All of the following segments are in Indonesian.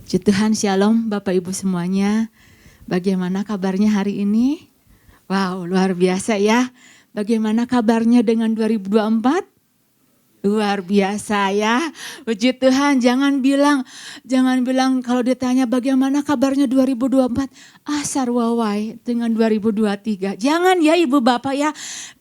Puji Tuhan, Shalom Bapak Ibu semuanya. Bagaimana kabarnya hari ini? Wow, luar biasa ya. Bagaimana kabarnya dengan 2024? Luar biasa ya. Puji Tuhan, jangan bilang kalau ditanya bagaimana kabarnya 2024, sarwawai dengan 2023. Jangan ya Ibu Bapak ya.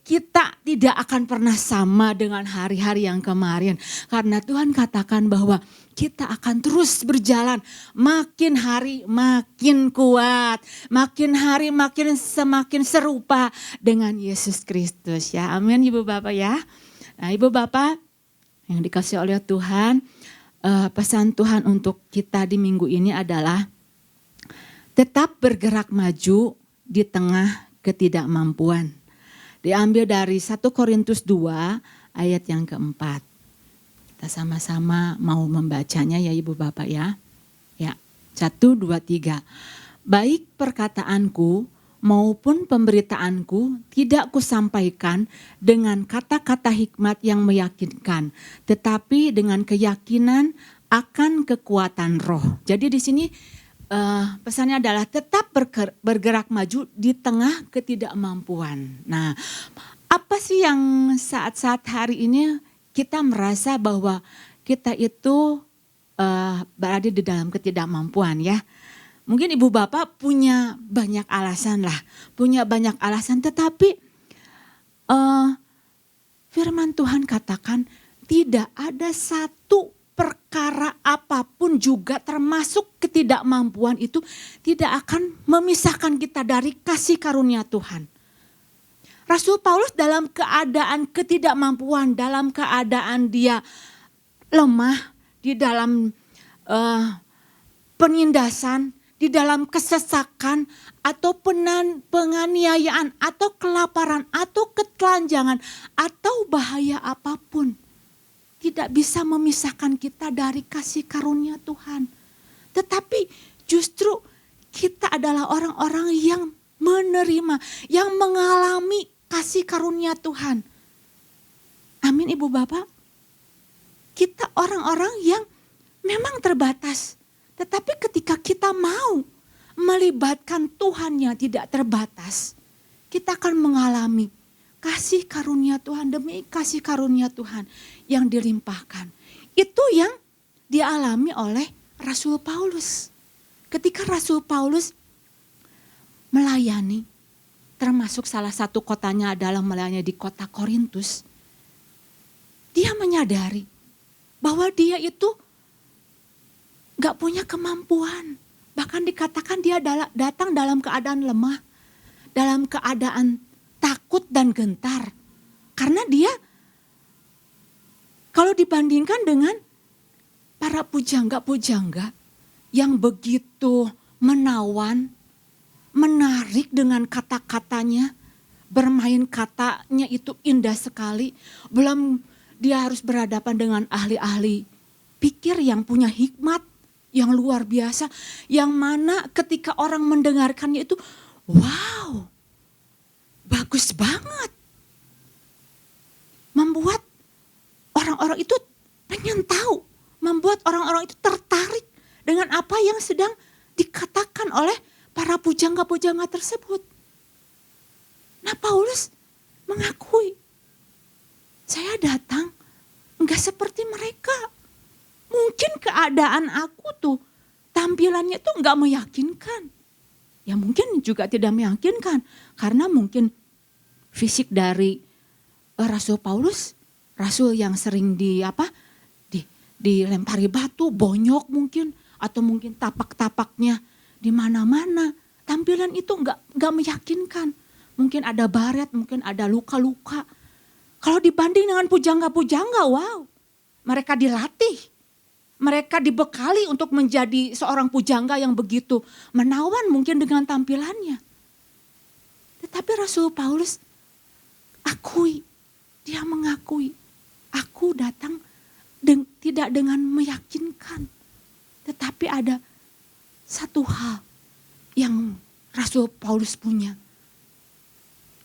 Kita tidak akan pernah sama dengan hari-hari yang kemarin. Karena Tuhan katakan bahwa kita akan terus berjalan, makin hari makin kuat, makin hari makin semakin serupa dengan Yesus Kristus ya. Amin Ibu Bapak ya. Nah Ibu Bapak yang dikasih oleh Tuhan, pesan Tuhan untuk kita di minggu ini adalah tetap bergerak maju di tengah ketidakmampuan. Diambil dari 1 Korintus 2 ayat yang keempat. Kita sama-sama mau membacanya ya Ibu Bapak ya. Ya, 1, 2, 3. Baik perkataanku maupun pemberitaanku tidak kusampaikan dengan kata-kata hikmat yang meyakinkan, tetapi dengan keyakinan akan kekuatan roh. Jadi di sini pesannya adalah tetap bergerak maju di tengah ketidakmampuan. Nah, apa sih yang saat-saat hari ini kita merasa bahwa kita itu berada di dalam ketidakmampuan ya. Mungkin Ibu Bapak punya banyak alasan lah, tetapi firman Tuhan katakan tidak ada satu perkara apapun juga termasuk ketidakmampuan itu tidak akan memisahkan kita dari kasih karunia Tuhan. Rasul Paulus dalam keadaan ketidakmampuan, dalam keadaan dia lemah, di dalam penindasan, di dalam kesesakan atau penganiayaan atau kelaparan atau ketelanjangan atau bahaya apapun. Tidak bisa memisahkan kita dari kasih karunia Tuhan. Tetapi justru kita adalah orang-orang yang menerima, yang mengalami kasih karunia Tuhan. Amin Ibu Bapak. Kita orang-orang yang memang terbatas. Tetapi ketika kita mau melibatkan Tuhan yang tidak terbatas, kita akan mengalami kasih karunia Tuhan demi kasih karunia Tuhan yang dilimpahkan. Itu yang dialami oleh Rasul Paulus. Ketika Rasul Paulus melayani, termasuk salah satu kotanya adalah melayani di kota Korintus, dia menyadari bahwa dia itu gak punya kemampuan. Bahkan dikatakan dia datang dalam keadaan lemah, dalam keadaan takut dan gentar. Karena dia kalau dibandingkan dengan para pujangga-pujangga yang begitu menawan, menarik dengan kata-katanya, bermain katanya itu indah sekali. Belum dia harus berhadapan dengan ahli-ahli pikir yang punya hikmat yang luar biasa. Yang mana ketika orang mendengarkannya itu, wow, bagus banget. Membuat orang-orang itu pengen tahu. Membuat orang-orang itu tertarik dengan apa yang sedang dikatakan oleh para pujangga-pujangga tersebut. Nah Paulus mengakui, saya datang enggak seperti mereka. Mungkin keadaan aku tuh tampilannya tuh enggak meyakinkan. Ya mungkin juga tidak meyakinkan. Karena mungkin fisik dari Rasul Paulus, Rasul yang sering dilempari batu, bonyok mungkin. Atau mungkin tapak-tapaknya di mana-mana. Tampilan itu enggak meyakinkan. Mungkin ada baret, mungkin ada luka-luka. Kalau dibanding dengan pujangga-pujangga, wow. Mereka dilatih. Mereka dibekali untuk menjadi seorang pujangga yang begitu menawan mungkin dengan tampilannya. Tetapi Rasul Paulus dia mengakui, aku datang tidak dengan meyakinkan. Tetapi ada satu hal yang Rasul Paulus punya,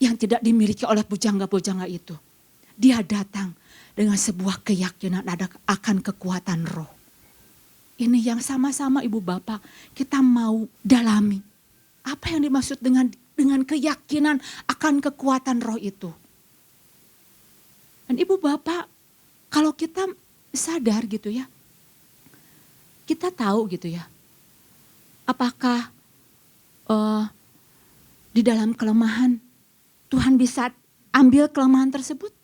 yang tidak dimiliki oleh pujangga-pujangga itu. Dia datang dengan sebuah keyakinan akan kekuatan roh. Ini yang sama-sama Ibu Bapak kita mau dalami. Apa yang dimaksud dengan keyakinan akan kekuatan roh itu. Dan Ibu Bapak, kalau kita sadar gitu ya, kita tahu gitu ya, apakah di dalam kelemahan Tuhan bisa ambil kelemahan tersebut?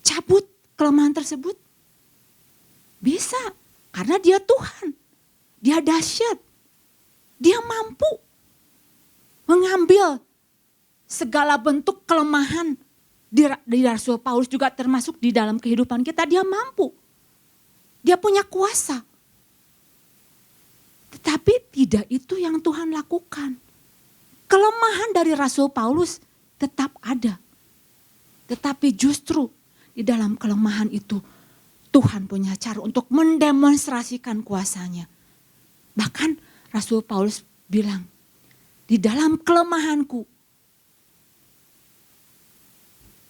Cabut kelemahan tersebut? Bisa, karena dia Tuhan. Dia dahsyat. Dia mampu mengambil segala bentuk kelemahan di Rasul Paulus, juga termasuk di dalam kehidupan kita. Dia mampu. Dia punya kuasa. Tetapi tidak itu yang Tuhan lakukan. Kelemahan dari Rasul Paulus tetap ada. Tetapi justru di dalam kelemahan itu Tuhan punya cara untuk mendemonstrasikan kuasanya. Bahkan Rasul Paulus bilang, di dalam kelemahanku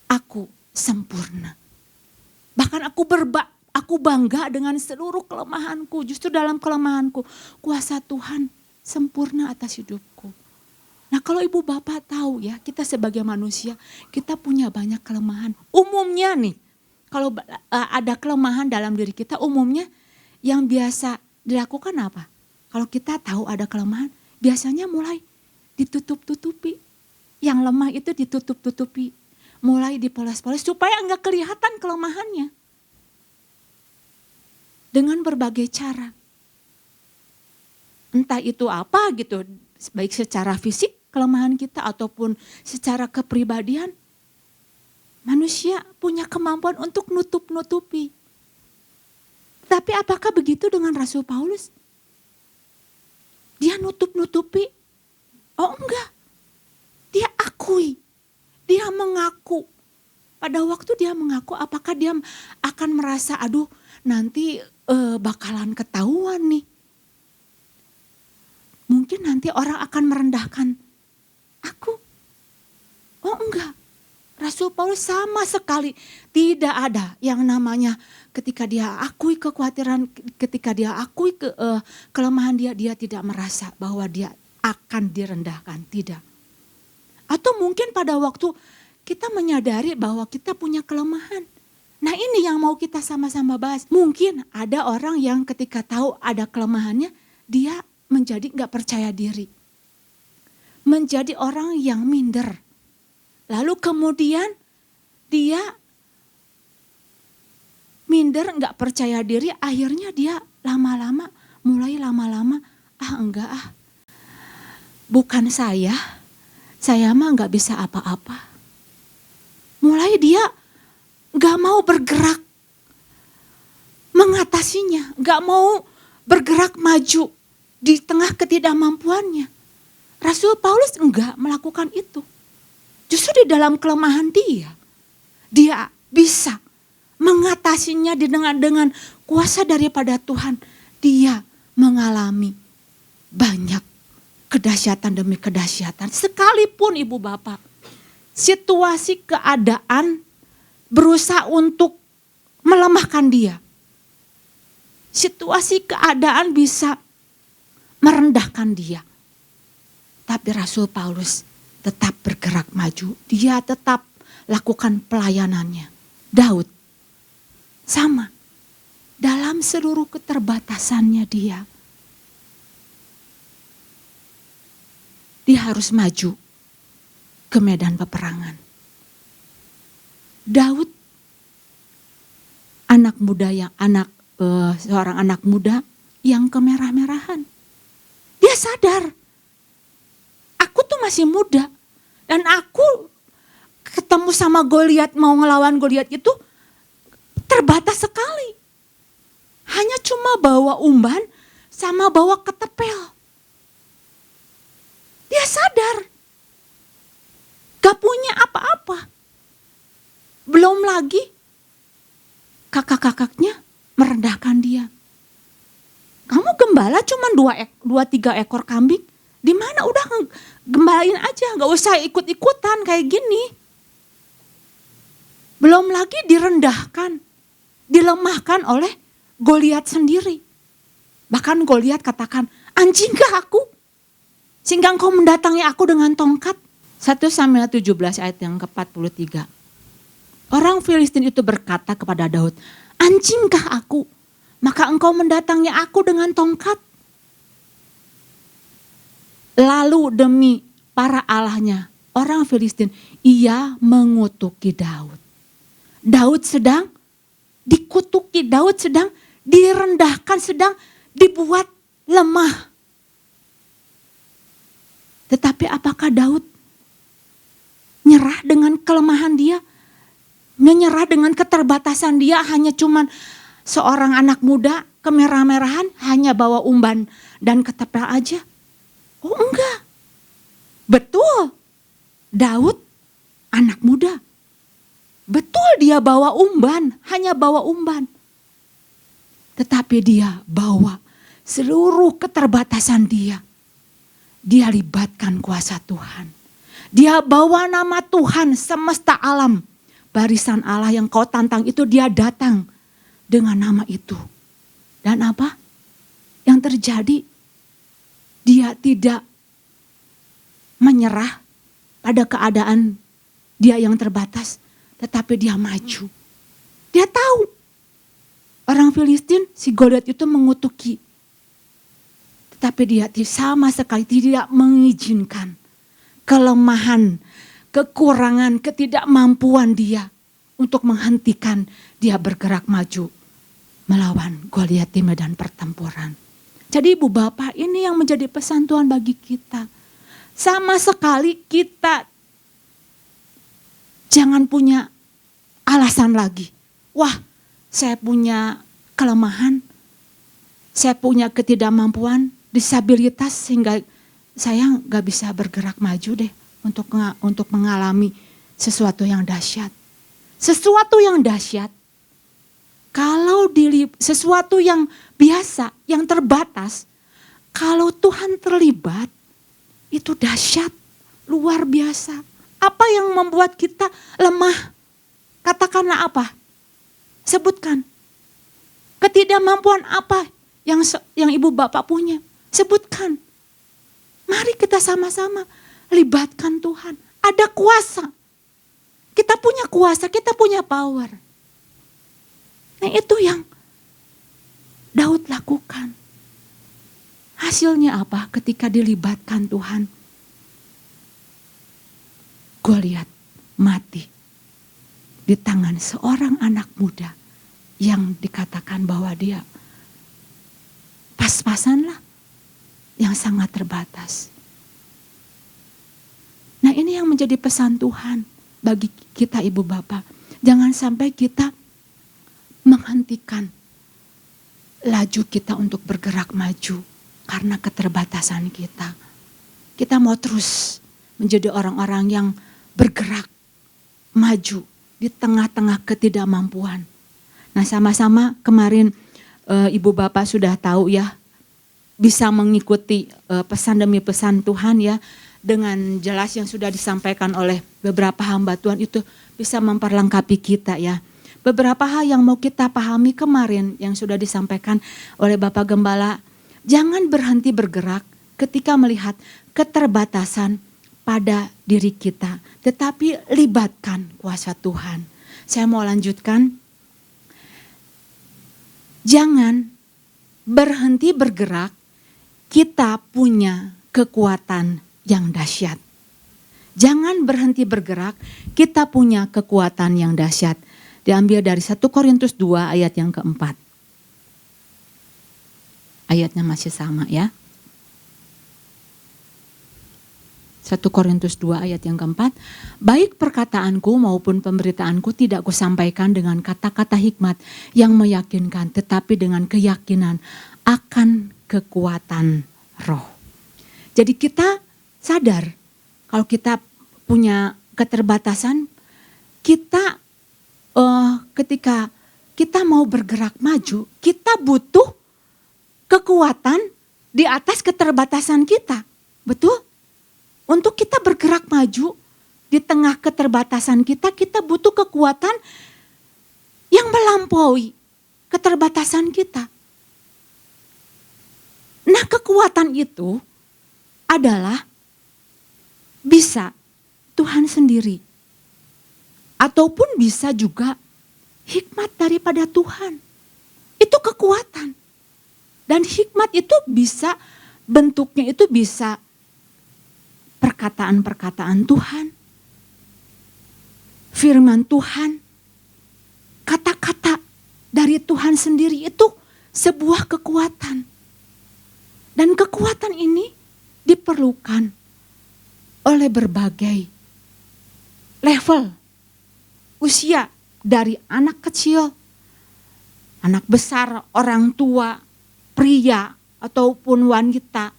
aku sempurna. Bahkan aku bangga dengan seluruh kelemahanku. Justru dalam kelemahanku kuasa Tuhan sempurna atas hidupku. Nah, kalau Ibu Bapak tahu ya, kita sebagai manusia, kita punya banyak kelemahan. Umumnya nih, kalau ada kelemahan dalam diri kita, umumnya yang biasa dilakukan apa? Kalau kita tahu ada kelemahan, biasanya mulai ditutup-tutupi. Yang lemah itu ditutup-tutupi. Mulai dipoles-poles supaya enggak kelihatan kelemahannya. Dengan berbagai cara. Entah itu apa gitu, baik secara fisik kelemahan kita ataupun secara kepribadian. Manusia punya kemampuan untuk nutup-nutupi. Tapi apakah begitu dengan Rasul Paulus? Dia nutup-nutupi? Oh enggak. Dia akui. Dia mengaku. Pada waktu dia mengaku, apakah dia akan merasa, aduh nanti bakalan ketahuan nih. Mungkin nanti orang akan merendahkan aku. Oh enggak. Rasul Paulus sama sekali tidak ada yang namanya ketika dia akui kekhawatiran, ketika dia akui kelemahan dia tidak merasa bahwa dia akan direndahkan, tidak. Atau mungkin pada waktu kita menyadari bahwa kita punya kelemahan. Nah ini yang mau kita sama-sama bahas. Mungkin ada orang yang ketika tahu ada kelemahannya, dia menjadi gak percaya diri. Menjadi orang yang minder. Lalu kemudian dia minder, gak percaya diri, akhirnya dia lama-lama enggak bukan saya mah gak bisa apa-apa. Mulai dia gak mau bergerak mengatasinya, gak mau bergerak maju di tengah ketidakmampuannya. Rasul Paulus enggak melakukan itu. Justru di dalam kelemahan dia bisa mengatasinya dengan kuasa daripada Tuhan. Dia mengalami banyak kedahsyatan demi kedahsyatan. Sekalipun Ibu Bapak, situasi keadaan berusaha untuk melemahkan dia. Situasi keadaan bisa merendahkan dia. Tapi Rasul Paulus tetap bergerak maju. Dia tetap lakukan pelayanannya. Daud sama. Dalam seluruh keterbatasannya dia harus maju ke medan peperangan. Daud seorang anak muda yang kemerah-merahan. Dia sadar, aku tuh masih muda dan aku ketemu sama Goliat, mau ngelawan Goliat itu terbatas sekali. Hanya cuma bawa umban sama bawa ketepel. Dia sadar gak punya apa-apa. Belum lagi kakak-kakaknya merendahkan dia. Kamu gembala cuma 2-3 ekor kambing. Di mana udah gembalain aja, gak usah ikut-ikutan kayak gini. Belum lagi direndahkan, dilemahkan oleh Goliat sendiri. Bahkan Goliat katakan, anjingkah aku? Sehingga engkau mendatangi aku dengan tongkat. 1 Samuel 17 ayat yang ke-43. Orang Filistin itu berkata kepada Daud, anjingkah aku? Maka engkau mendatangi aku dengan tongkat. Lalu demi para allahnya, orang Filistin, ia mengutuki Daud. Daud sedang dikutuki, Daud sedang direndahkan, sedang dibuat lemah. Tetapi apakah Daud nyerah dengan kelemahan dia? Menyerah dengan keterbatasan dia, hanya cuman seorang anak muda kemerah-merahan, hanya bawa umban dan ketapel aja? Oh enggak. Betul, Daud anak muda. Betul dia bawa umban, hanya bawa umban. Tetapi dia bawa seluruh keterbatasan dia. Dia libatkan kuasa Tuhan. Dia bawa nama Tuhan semesta alam. Barisan Allah yang kau tantang itu dia datang dengan nama itu. Dan apa yang terjadi? Dia tidak menyerah pada keadaan dia yang terbatas. Tetapi dia maju. Dia tahu orang Filistin, si Goliat itu mengutuki. Tetapi dia sama sekali tidak mengizinkan kelemahan, kekurangan, ketidakmampuan dia untuk menghentikan dia bergerak maju melawan Goliat di medan pertempuran. Jadi ibu bapak, ini yang menjadi pesan Tuhan bagi kita. Sama sekali kita jangan punya alasan lagi. Wah, saya punya kelemahan, saya punya ketidakmampuan, disabilitas sehingga saya nggak bisa bergerak maju deh untuk mengalami sesuatu yang dahsyat. Sesuatu yang dahsyat, kalau sesuatu yang biasa, yang terbatas, kalau Tuhan terlibat, itu dahsyat, luar biasa. Apa yang membuat kita lemah? Katakanlah apa? Sebutkan. Ketidakmampuan apa yang ibu bapak punya? Sebutkan. Mari kita sama-sama libatkan Tuhan. Ada kuasa. Kita punya kuasa, kita punya power. Nah itu yang Daud lakukan. Hasilnya apa ketika dilibatkan Tuhan? Goliat mati di tangan seorang anak muda yang dikatakan bahwa dia pas-pasan lah, yang sangat terbatas. Nah ini yang menjadi pesan Tuhan bagi kita ibu bapak. Jangan sampai kita menghentikan laju kita untuk bergerak maju karena keterbatasan kita. Kita mau terus menjadi orang-orang yang bergerak maju di tengah-tengah ketidakmampuan. Nah sama-sama kemarin ibu bapak sudah tahu ya, bisa mengikuti pesan demi pesan Tuhan ya, dengan jelas yang sudah disampaikan oleh beberapa hamba Tuhan itu bisa memperlengkapi kita ya. Beberapa hal yang mau kita pahami kemarin yang sudah disampaikan oleh Bapak Gembala, jangan berhenti bergerak ketika melihat keterbatasan pada diri kita, tetapi libatkan kuasa Tuhan. Saya mau lanjutkan, jangan berhenti bergerak. Kita punya kekuatan yang dahsyat. Jangan berhenti bergerak, kita punya kekuatan yang dahsyat. Diambil dari 1 Korintus 2 ayat yang keempat. Ayatnya masih sama ya. 1 Korintus 2 ayat yang keempat. Baik perkataanku maupun pemberitaanku tidak kusampaikan dengan kata-kata hikmat yang meyakinkan, tetapi dengan keyakinan akan kekuatan roh. Jadi kita sadar kalau kita punya keterbatasan, kita ketika kita mau bergerak maju, kita butuh kekuatan di atas keterbatasan kita. Betul? Untuk kita bergerak maju di tengah keterbatasan kita, kita butuh kekuatan yang melampaui keterbatasan kita. Nah, kekuatan itu adalah bisa Tuhan sendiri. Ataupun bisa juga hikmat daripada Tuhan. Itu kekuatan. Dan hikmat itu bisa, bentuknya itu bisa perkataan-perkataan Tuhan. Firman Tuhan. Kata-kata dari Tuhan sendiri itu sebuah kekuatan. Dan kekuatan ini diperlukan oleh berbagai level usia, dari anak kecil, anak besar, orang tua, pria ataupun wanita,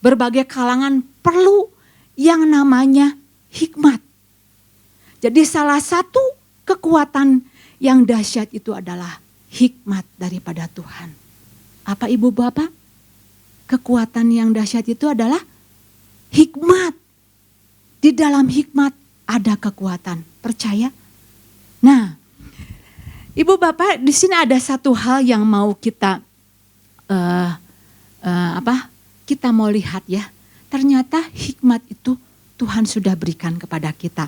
berbagai kalangan perlu yang namanya hikmat. Jadi salah satu kekuatan yang dahsyat itu adalah hikmat daripada Tuhan. Apa Ibu Bapak? Kekuatan yang dahsyat itu adalah hikmat. Di dalam hikmat ada kekuatan. Percaya? Nah, Ibu Bapak, di sini ada satu hal yang mau kita kita mau lihat ya. Ternyata hikmat itu Tuhan sudah berikan kepada kita.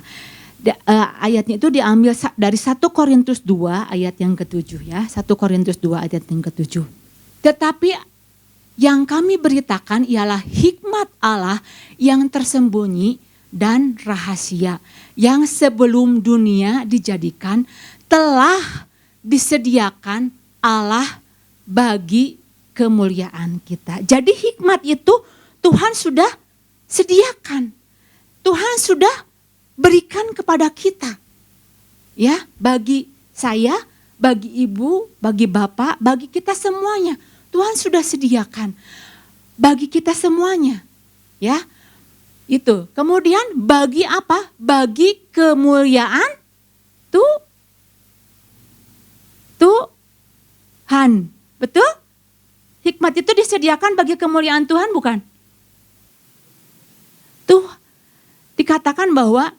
Ayatnya itu diambil dari 1 Korintus 2 ayat yang ke-7 ya. 1 Korintus 2 ayat yang ke-7. Tetapi yang kami beritakan ialah hikmat Allah yang tersembunyi dan rahasia, yang sebelum dunia dijadikan telah disediakan Allah bagi kemuliaan kita. Jadi hikmat itu Tuhan sudah sediakan. Tuhan sudah berikan kepada kita. Ya, bagi saya, bagi ibu, bagi bapak, bagi kita semuanya. Tuhan sudah sediakan bagi kita semuanya. Ya. Itu. Kemudian bagi apa? Bagi kemuliaan Tuhan. Betul? Hikmat itu disediakan bagi kemuliaan Tuhan, bukan? Tuh dikatakan bahwa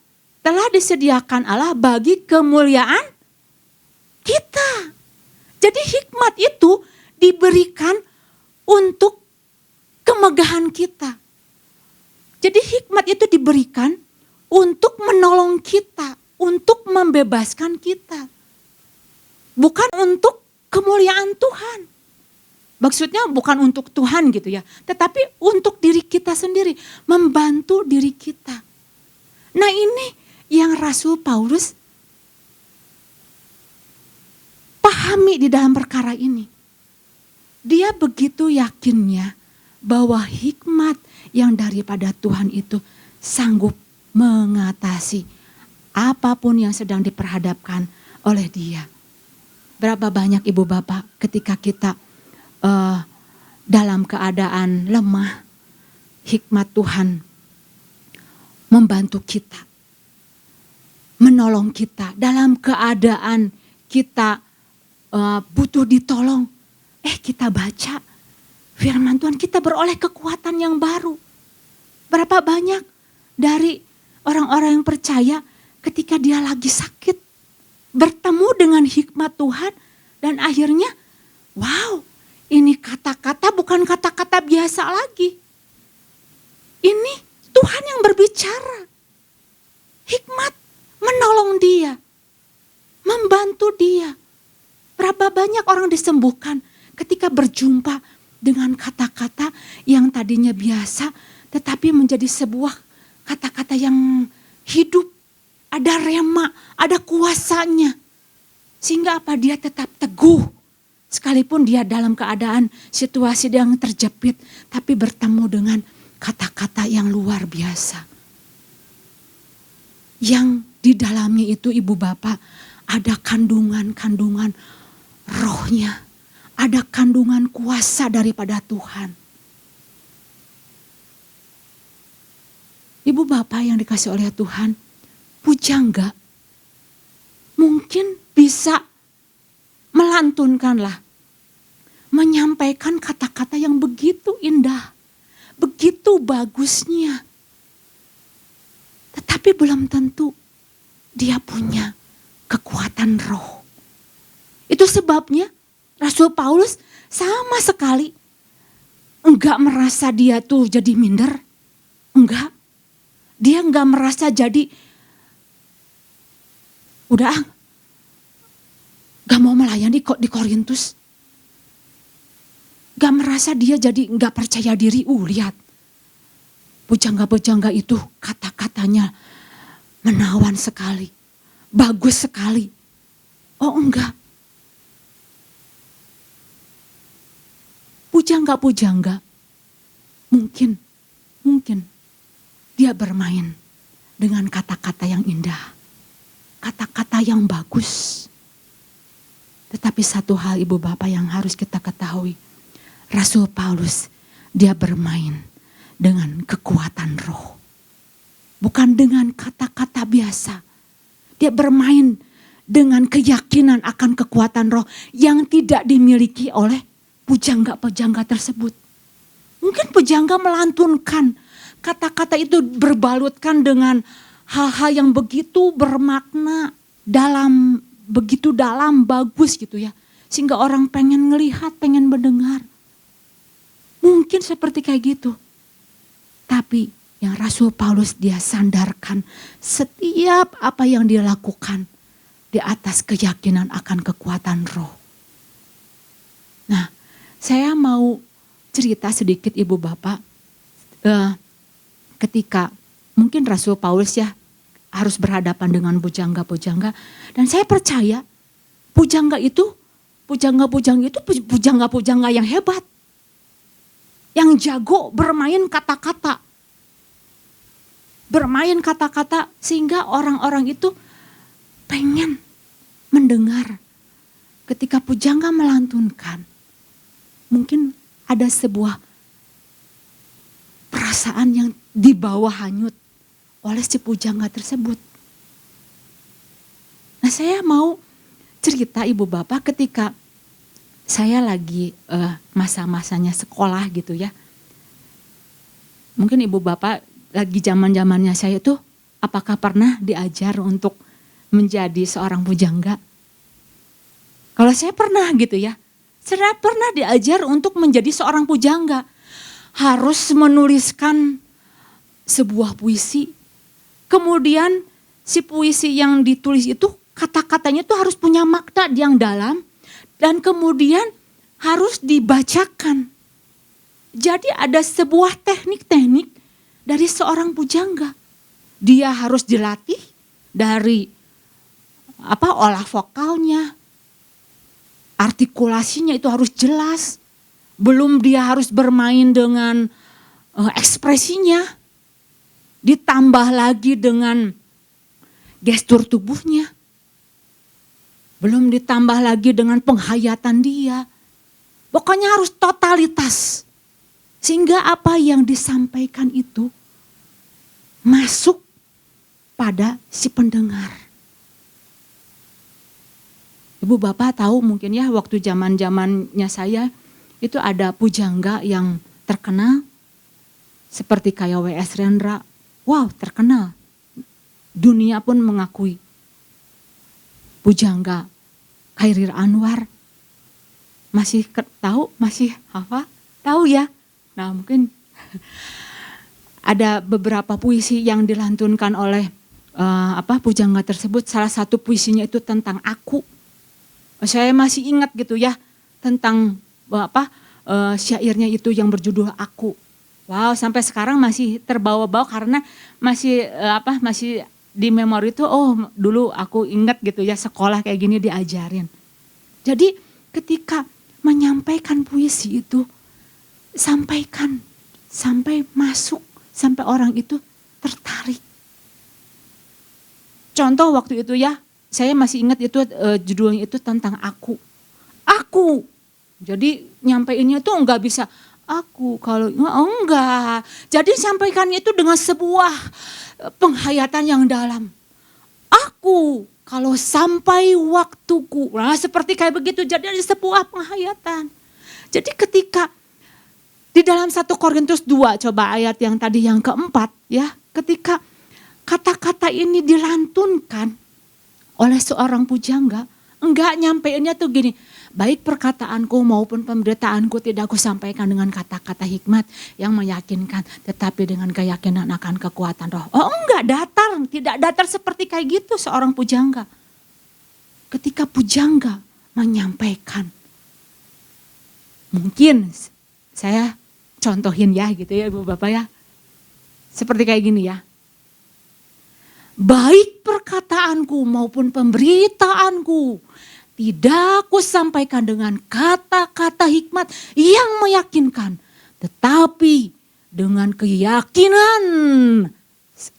telah disediakan Allah bagi kemuliaan kita. Jadi hikmat itu diberikan untuk kemegahan kita. Jadi hikmat itu diberikan untuk menolong kita, untuk membebaskan kita. Bukan untuk kemuliaan Tuhan. Maksudnya bukan untuk Tuhan gitu ya, tetapi untuk diri kita sendiri, membantu diri kita. Nah ini yang Rasul Paulus pahami di dalam perkara ini. Dia begitu yakinnya bahwa hikmat yang daripada Tuhan itu sanggup mengatasi apapun yang sedang diperhadapkan oleh dia. Berapa banyak ibu bapak ketika kita dalam keadaan lemah, hikmat Tuhan membantu kita, menolong kita dalam keadaan kita butuh ditolong. Kita baca firman Tuhan, kita beroleh kekuatan yang baru. Berapa banyak dari orang-orang yang percaya ketika dia lagi sakit, bertemu dengan hikmat Tuhan dan akhirnya wow, ini kata-kata bukan kata-kata biasa lagi. Ini Tuhan yang berbicara. Hikmat menolong dia, membantu dia. Berapa banyak orang disembuhkan ketika berjumpa dengan kata-kata yang tadinya biasa tetapi menjadi sebuah kata-kata yang hidup. Ada rema, ada kuasanya. Sehingga apa? Dia tetap teguh. Sekalipun dia dalam keadaan situasi yang terjepit, tapi bertemu dengan kata-kata yang luar biasa. Yang di dalamnya itu ibu bapak ada kandungan-kandungan rohnya. Ada kandungan kuasa daripada Tuhan. Ibu bapak yang dikasih oleh Tuhan, pujangga mungkin bisa melantunkanlah, menyampaikan kata-kata yang begitu indah, begitu bagusnya. Tetapi belum tentu dia punya kekuatan roh. Itu sebabnya Rasul Paulus sama sekali enggak merasa dia tuh jadi minder. Enggak. Dia enggak merasa jadi udah gak mau melayani kok di Korintus. Gak merasa dia jadi gak percaya diri. Lihat. Pujangga-pujangga itu kata-katanya menawan sekali. Bagus sekali. Oh enggak. Pujangga-pujangga mungkin dia bermain dengan kata-kata yang indah. Kata-kata yang bagus. Tetapi satu hal ibu bapak yang harus kita ketahui. Rasul Paulus dia bermain dengan kekuatan roh. Bukan dengan kata-kata biasa. Dia bermain dengan keyakinan akan kekuatan roh yang tidak dimiliki oleh pujangga-pujangga tersebut. Mungkin pujangga melantunkan kata-kata itu berbalutkan dengan hal-hal yang begitu bermakna begitu dalam, bagus gitu ya. Sehingga orang pengen ngelihat, pengen mendengar. Mungkin seperti kayak gitu. Tapi yang Rasul Paulus dia sandarkan setiap apa yang dia lakukan di atas keyakinan akan kekuatan roh. Nah, saya mau cerita sedikit ibu bapak. Ketika mungkin Rasul Paulus ya harus berhadapan dengan pujangga-pujangga. Dan saya percaya pujangga-pujangga itu pujangga-pujangga yang hebat. Yang jago bermain kata-kata. Bermain kata-kata sehingga orang-orang itu pengen mendengar. Ketika pujangga melantunkan, mungkin ada sebuah perasaan yang dibawa hanyut oleh si pujangga tersebut. Nah, saya mau cerita ibu bapak ketika saya lagi masa-masanya sekolah gitu ya. Mungkin ibu bapak lagi zaman-zamannya saya tuh apakah pernah diajar untuk menjadi seorang pujangga? Kalau saya pernah gitu ya. Saya pernah diajar untuk menjadi seorang pujangga. Harus menuliskan sebuah puisi. Kemudian si puisi yang ditulis itu kata-katanya tuh harus punya makna yang dalam. Dan kemudian harus dibacakan. Jadi ada sebuah teknik-teknik dari seorang pujangga. Dia harus dilatih dari olah vokalnya. Artikulasinya itu harus jelas. Belum dia harus bermain dengan ekspresinya. Ditambah lagi dengan gestur tubuhnya. Belum ditambah lagi dengan penghayatan dia. Pokoknya harus totalitas. Sehingga apa yang disampaikan itu masuk pada si pendengar. Ibu bapak tahu mungkin ya waktu zaman-zamannya saya itu ada pujangga yang terkenal. Seperti kayak W.S. Rendra. Wow, terkenal. Dunia pun mengakui. Pujangga Khairir Anwar. Masih tahu? Masih hafal? Tahu ya? Nah, mungkin ada beberapa puisi yang dilantunkan oleh pujangga tersebut. Salah satu puisinya itu tentang aku. Saya masih ingat gitu ya tentang syairnya itu yang berjudul Aku. Wow, sampai sekarang masih terbawa-bawa karena masih di memori itu dulu aku ingat gitu ya sekolah kayak gini diajarin. Jadi ketika menyampaikan puisi itu sampaikan sampai masuk sampai orang itu tertarik. Contoh waktu itu ya saya masih ingat itu judulnya itu tentang aku. Aku. Jadi nyampeinnya tuh enggak bisa aku kalau enggak. Jadi sampaikannya itu dengan sebuah penghayatan yang dalam. Aku kalau sampai waktuku. Nah seperti kayak begitu. Jadi ada sebuah penghayatan. Jadi ketika di dalam 1 Korintus 2 coba ayat yang tadi yang keempat ya. Ketika kata-kata ini dilantunkan oleh seorang pujangga. Enggak nyampeinnya tuh gini. Baik perkataanku maupun pemberitaanku tidak kusampaikan dengan kata-kata hikmat yang meyakinkan, tetapi dengan keyakinan akan kekuatan roh. Oh enggak, datar, tidak datar seperti kayak gitu seorang pujangga. Ketika pujangga menyampaikan, mungkin saya contohin ya gitu ya Ibu Bapak ya. Seperti kayak gini ya. Baik perkataanku maupun pemberitaanku tidak kusampaikan dengan kata-kata hikmat yang meyakinkan, tetapi dengan keyakinan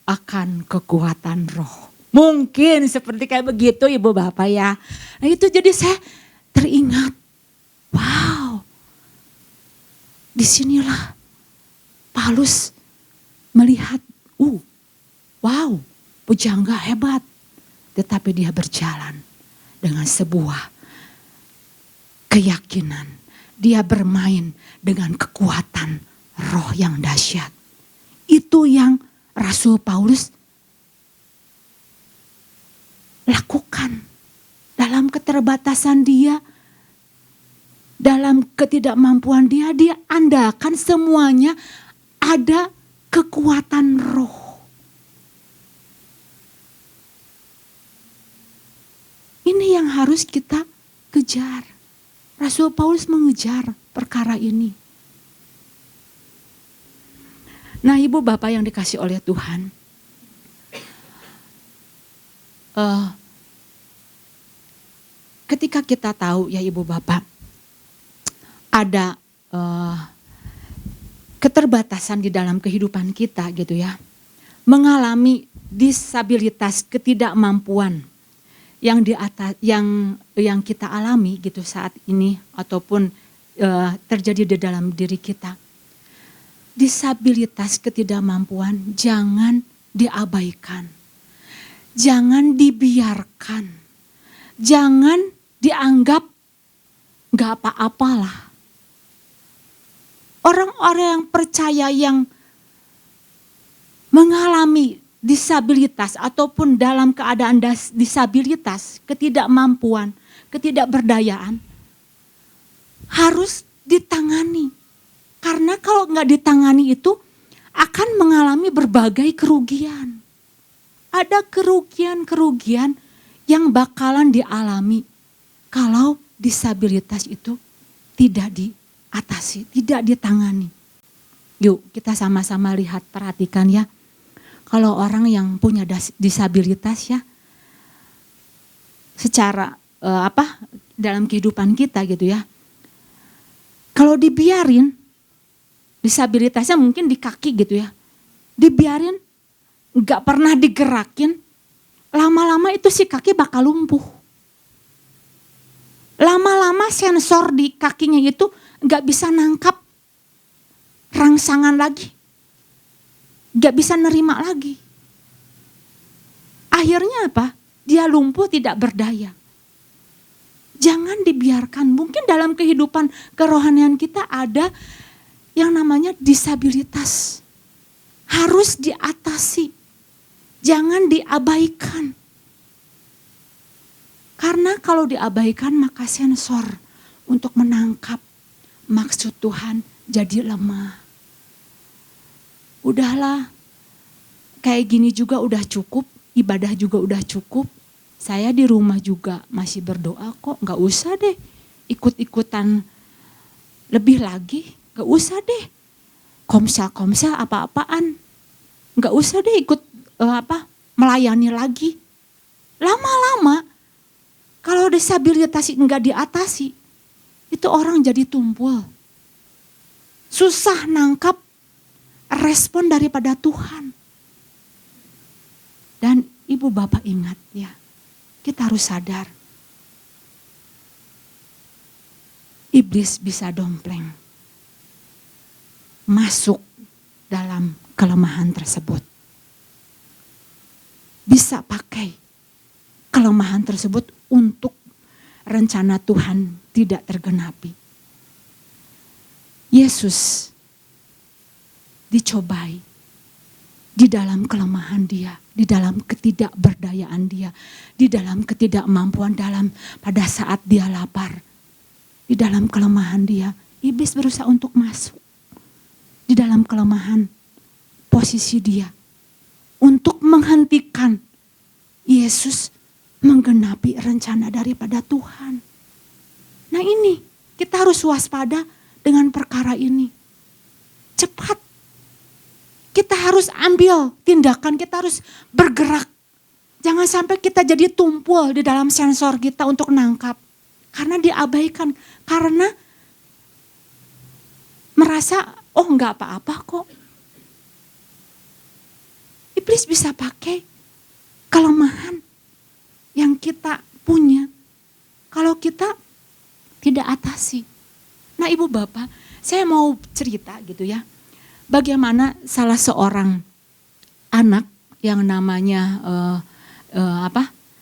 akan kekuatan roh. Mungkin seperti kayak begitu Ibu Bapak ya. Nah itu jadi saya teringat, wow, disinilah Paulus melihat, wow, pujangga hebat, tetapi dia berjalan dengan sebuah keyakinan. Dia bermain dengan kekuatan roh yang dahsyat. Itu yang Rasul Paulus lakukan dalam keterbatasan dia, dalam ketidakmampuan dia andalkan semuanya ada kekuatan roh. Ini yang harus kita kejar. Rasul Paulus mengejar perkara ini. Nah Ibu Bapak yang dikasih oleh Tuhan. Ketika kita tahu ya Ibu Bapak. Ada keterbatasan di dalam kehidupan kita gitu ya. Mengalami disabilitas, ketidakmampuan yang kita alami gitu saat ini ataupun terjadi di dalam diri kita. Disabilitas, ketidakmampuan jangan diabaikan. Jangan dibiarkan. Jangan dianggap gak apa-apalah. Orang-orang yang percaya yang mengalami disabilitas ataupun dalam keadaan disabilitas, ketidakmampuan, ketidakberdayaan harus ditangani. Karena kalau nggak ditangani itu akan mengalami berbagai kerugian. Ada kerugian-kerugian yang bakalan dialami kalau disabilitas itu tidak diatasi, tidak ditangani. Yuk kita sama-sama lihat, perhatikan ya. Kalau orang yang punya disabilitas ya, secara dalam kehidupan kita gitu ya. Kalau dibiarin, disabilitasnya mungkin di kaki gitu ya. Dibiarin, gak pernah digerakin, lama-lama itu si kaki bakal lumpuh. Lama-lama sensor di kakinya itu gak bisa nangkap rangsangan lagi. Gak bisa nerima lagi. Akhirnya apa? Dia lumpuh, tidak berdaya. Jangan dibiarkan. Mungkin dalam kehidupan kerohanian kita ada yang namanya disabilitas. Harus diatasi. Jangan diabaikan. Karena kalau diabaikan maka sensor untuk menangkap maksud Tuhan jadi lemah. Udahlah, kayak gini juga udah cukup, ibadah juga udah cukup. Saya di rumah juga masih berdoa kok, gak usah deh ikut-ikutan lebih lagi. Gak usah deh komsel-komsel apa-apaan. Gak usah deh ikut melayani lagi. Lama-lama kalau disabilitas enggak diatasi, itu orang jadi tumpul. Susah nangkap respon daripada Tuhan. Dan Ibu Bapak ingat ya, kita harus sadar. Iblis bisa dompleng. Masuk dalam kelemahan tersebut. Bisa pakai kelemahan tersebut untuk rencana Tuhan tidak tergenapi. Yesus dicobai di dalam kelemahan dia, di dalam ketidakberdayaan dia, di dalam ketidakmampuan pada saat dia lapar. Di dalam kelemahan dia, iblis berusaha untuk masuk. Di dalam kelemahan posisi dia. Untuk menghentikan Yesus menggenapi rencana daripada Tuhan. Nah ini, kita harus waspada dengan perkara ini. Cepat. Kita harus ambil tindakan, kita harus bergerak. Jangan sampai kita jadi tumpul di dalam sensor kita untuk nangkap. Karena diabaikan, karena merasa, oh enggak apa-apa kok. Iblis bisa pakai kelemahan yang kita punya. Kalau kita tidak atasi. Nah ibu bapak, saya mau cerita gitu ya. Bagaimana salah seorang anak yang namanya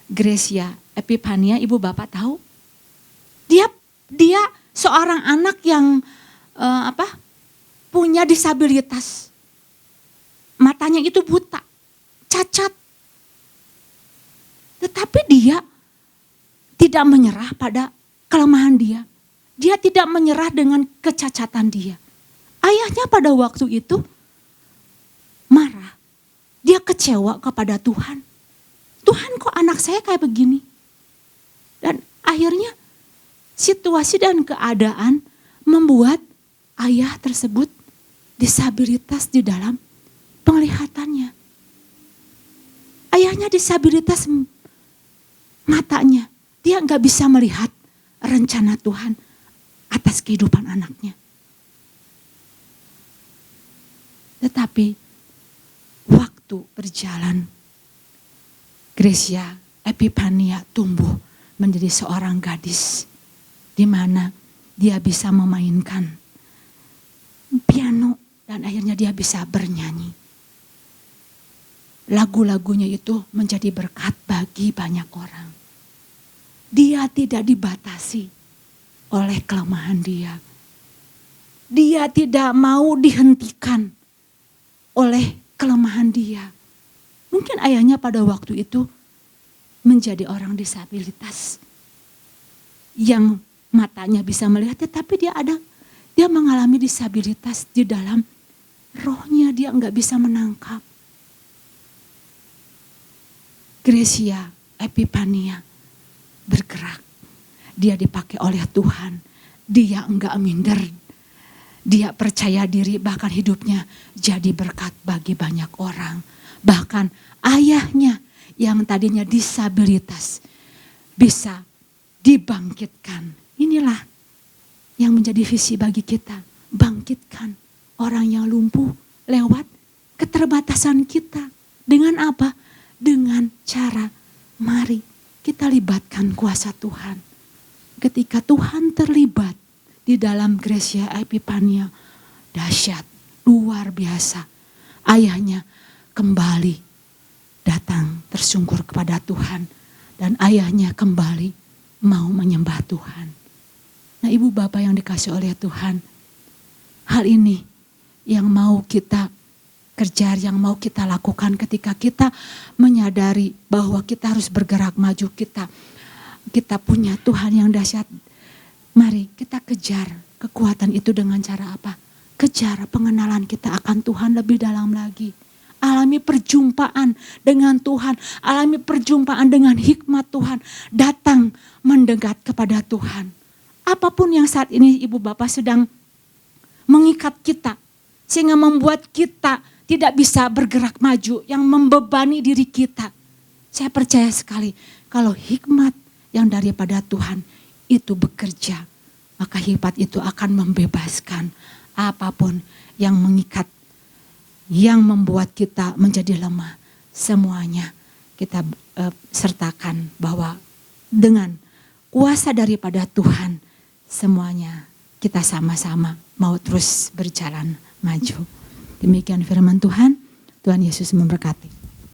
Gracia Epifania, ibu bapak tahu? Dia seorang anak yang punya disabilitas. Matanya itu buta, cacat. Tetapi dia tidak menyerah pada kelemahan dia. Dia tidak menyerah dengan kecacatan dia. Ayahnya pada waktu itu marah. Dia kecewa kepada Tuhan. Tuhan kok anak saya kayak begini? Dan akhirnya situasi dan keadaan membuat ayah tersebut disabilitas di dalam penglihatannya. Ayahnya disabilitas matanya. Dia gak bisa melihat rencana Tuhan atas kehidupan anaknya. Tetapi waktu berjalan, Gracia Epifania tumbuh menjadi seorang gadis di mana dia bisa memainkan piano dan akhirnya dia bisa bernyanyi. Lagu-lagunya itu menjadi berkat bagi banyak orang. Dia tidak dibatasi oleh kelemahan dia. Dia tidak mau dihentikan oleh kelemahan dia. Mungkin ayahnya pada waktu itu menjadi orang disabilitas yang matanya bisa melihat, tetapi dia mengalami disabilitas di dalam rohnya, dia enggak bisa menangkap. Gracia Epifania bergerak. Dia dipakai oleh Tuhan. Dia enggak minder. Dia percaya diri, bahkan hidupnya jadi berkat bagi banyak orang. Bahkan ayahnya yang tadinya disabilitas bisa dibangkitkan. Inilah yang menjadi visi bagi kita. Bangkitkan orang yang lumpuh lewat keterbatasan kita. Dengan apa? Dengan cara mari kita libatkan kuasa Tuhan. Ketika Tuhan terlibat di dalam Gracia Epifania, dahsyat, luar biasa. Ayahnya kembali datang tersungkur kepada Tuhan. Dan ayahnya kembali mau menyembah Tuhan. Nah ibu bapak yang dikasih oleh Tuhan, hal ini yang mau kita kejar, yang mau kita lakukan ketika kita menyadari bahwa kita harus bergerak maju, kita punya Tuhan yang dahsyat. Mari kita kejar kekuatan itu dengan cara apa? Kejar pengenalan kita akan Tuhan lebih dalam lagi. Alami perjumpaan dengan Tuhan, alami perjumpaan dengan hikmat Tuhan, datang mendekat kepada Tuhan. Apapun yang saat ini ibu bapak sedang mengikat kita, sehingga membuat kita tidak bisa bergerak maju, yang membebani diri kita. Saya percaya sekali kalau hikmat yang daripada Tuhan itu bekerja, maka hikmat itu akan membebaskan apapun yang mengikat, yang membuat kita menjadi lemah. Semuanya kita sertakan bahwa dengan kuasa daripada Tuhan, semuanya kita sama-sama mau terus berjalan maju. Demikian firman Tuhan, Tuhan Yesus memberkati.